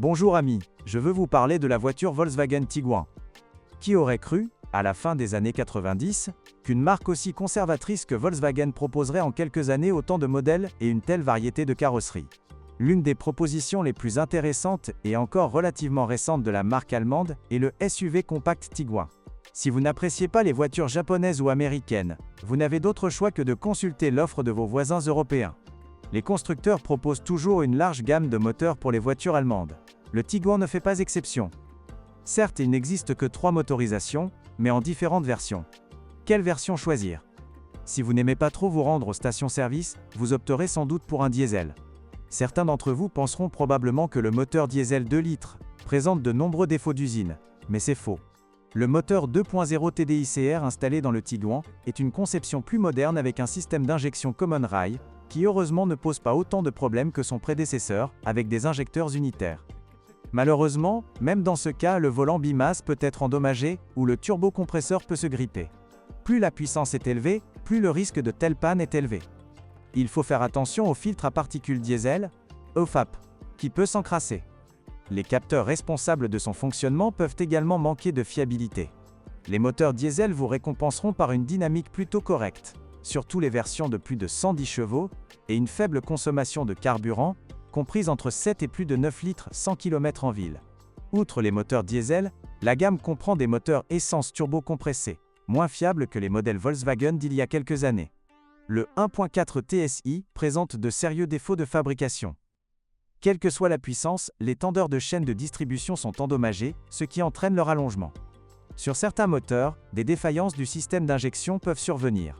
Bonjour amis, je veux vous parler de la voiture Volkswagen Tiguan. Qui aurait cru, à la fin des années 90, qu'une marque aussi conservatrice que Volkswagen proposerait en quelques années autant de modèles et une telle variété de carrosseries? L'une des propositions les plus intéressantes et encore relativement récentes de la marque allemande est le SUV compact Tiguan. Si vous n'appréciez pas les voitures japonaises ou américaines, vous n'avez d'autre choix que de consulter l'offre de vos voisins européens. Les constructeurs proposent toujours une large gamme de moteurs pour les voitures allemandes. Le Tiguan ne fait pas exception. Certes, il n'existe que 3 motorisations, mais en différentes versions. Quelle version choisir? Si vous n'aimez pas trop vous rendre aux stations-service, vous opterez sans doute pour un diesel. Certains d'entre vous penseront probablement que le moteur diesel 2 litres présente de nombreux défauts d'usine, mais c'est faux. Le moteur 2.0 TDI-CR installé dans le Tiguan est une conception plus moderne avec un système d'injection Common Rail, qui heureusement ne pose pas autant de problèmes que son prédécesseur, avec des injecteurs unitaires. Malheureusement, même dans ce cas, le volant bimasse peut être endommagé, ou le turbocompresseur peut se gripper. Plus la puissance est élevée, plus le risque de telle panne est élevé. Il faut faire attention au filtre à particules diesel, OFAP, qui peut s'encrasser. Les capteurs responsables de son fonctionnement peuvent également manquer de fiabilité. Les moteurs diesel vous récompenseront par une dynamique plutôt correcte, surtout les versions de plus de 110 chevaux, et une faible consommation de carburant, comprise entre 7 et plus de 9 litres 100 km en ville. Outre les moteurs diesel, la gamme comprend des moteurs essence turbo-compressés, moins fiables que les modèles Volkswagen d'il y a quelques années. Le 1.4 TSI présente de sérieux défauts de fabrication. Quelle que soit la puissance, les tendeurs de chaîne de distribution sont endommagés, ce qui entraîne leur allongement. Sur certains moteurs, des défaillances du système d'injection peuvent survenir.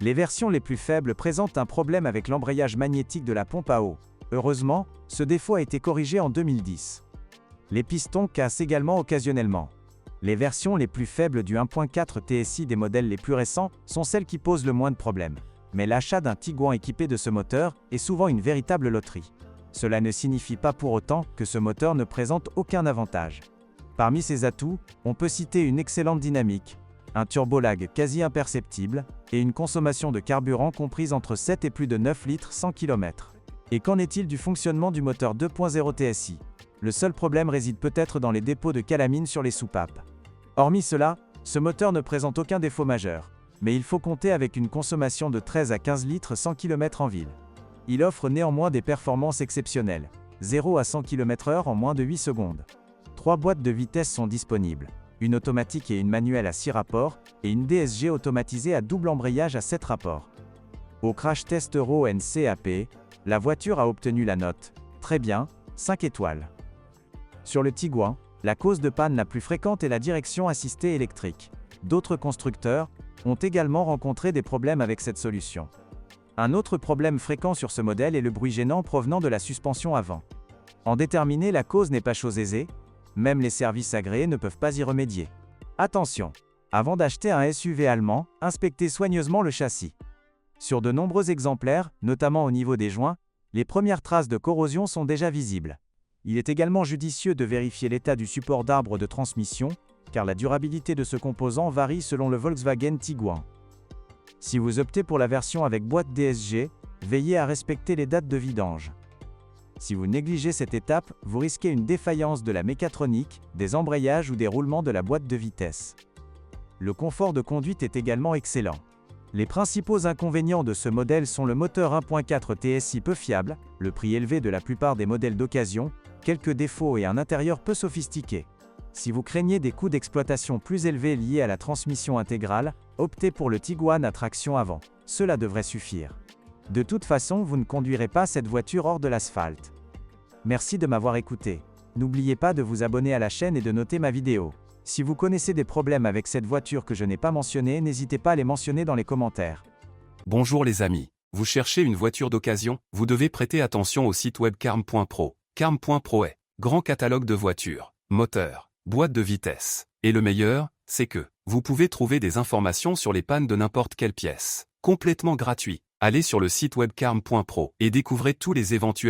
Les versions les plus faibles présentent un problème avec l'embrayage magnétique de la pompe à eau. Heureusement, ce défaut a été corrigé en 2010. Les pistons cassent également occasionnellement. Les versions les plus faibles du 1.4 TSI des modèles les plus récents sont celles qui posent le moins de problèmes. Mais l'achat d'un Tiguan équipé de ce moteur est souvent une véritable loterie. Cela ne signifie pas pour autant que ce moteur ne présente aucun avantage. Parmi ses atouts, on peut citer une excellente dynamique, un turbolag quasi imperceptible, et une consommation de carburant comprise entre 7 et plus de 9 litres 100 km. Et qu'en est-il du fonctionnement du moteur 2.0 TSI? Le seul problème réside peut-être dans les dépôts de calamine sur les soupapes. Hormis cela, ce moteur ne présente aucun défaut majeur, mais il faut compter avec une consommation de 13 à 15 litres 100 km en ville. Il offre néanmoins des performances exceptionnelles, 0 à 100 km/h en moins de 8 secondes. 3 boîtes de vitesses sont disponibles, une automatique et une manuelle à 6 rapports, et une DSG automatisée à double embrayage à 7 rapports. Au crash test Euro NCAP, la voiture a obtenu la note « Très bien », 5 étoiles. Sur le Tiguan, la cause de panne la plus fréquente est la direction assistée électrique. D'autres constructeurs ont également rencontré des problèmes avec cette solution. Un autre problème fréquent sur ce modèle est le bruit gênant provenant de la suspension avant. En déterminer la cause n'est pas chose aisée, même les services agréés ne peuvent pas y remédier. Attention! Avant d'acheter un SUV allemand, inspectez soigneusement le châssis. Sur de nombreux exemplaires, notamment au niveau des joints, les premières traces de corrosion sont déjà visibles. Il est également judicieux de vérifier l'état du support d'arbre de transmission, car la durabilité de ce composant varie selon le Volkswagen Tiguan. Si vous optez pour la version avec boîte DSG, veillez à respecter les dates de vidange. Si vous négligez cette étape, vous risquez une défaillance de la mécatronique, des embrayages ou des roulements de la boîte de vitesse. Le confort de conduite est également excellent. Les principaux inconvénients de ce modèle sont le moteur 1.4 TSI peu fiable, le prix élevé de la plupart des modèles d'occasion, quelques défauts et un intérieur peu sophistiqué. Si vous craignez des coûts d'exploitation plus élevés liés à la transmission intégrale, optez pour le Tiguan à traction avant. Cela devrait suffire. De toute façon, vous ne conduirez pas cette voiture hors de l'asphalte. Merci de m'avoir écouté. N'oubliez pas de vous abonner à la chaîne et de noter ma vidéo. Si vous connaissez des problèmes avec cette voiture que je n'ai pas mentionné, n'hésitez pas à les mentionner dans les commentaires. Bonjour les amis. Vous cherchez une voiture d'occasion? Vous devez prêter attention au site web carm.pro. Carm.pro est grand catalogue de voitures, moteurs, boîtes de vitesse. Et le meilleur, c'est que vous pouvez trouver des informations sur les pannes de n'importe quelle pièce. Complètement gratuit. Allez sur le site web carm.pro et découvrez tous les éventuels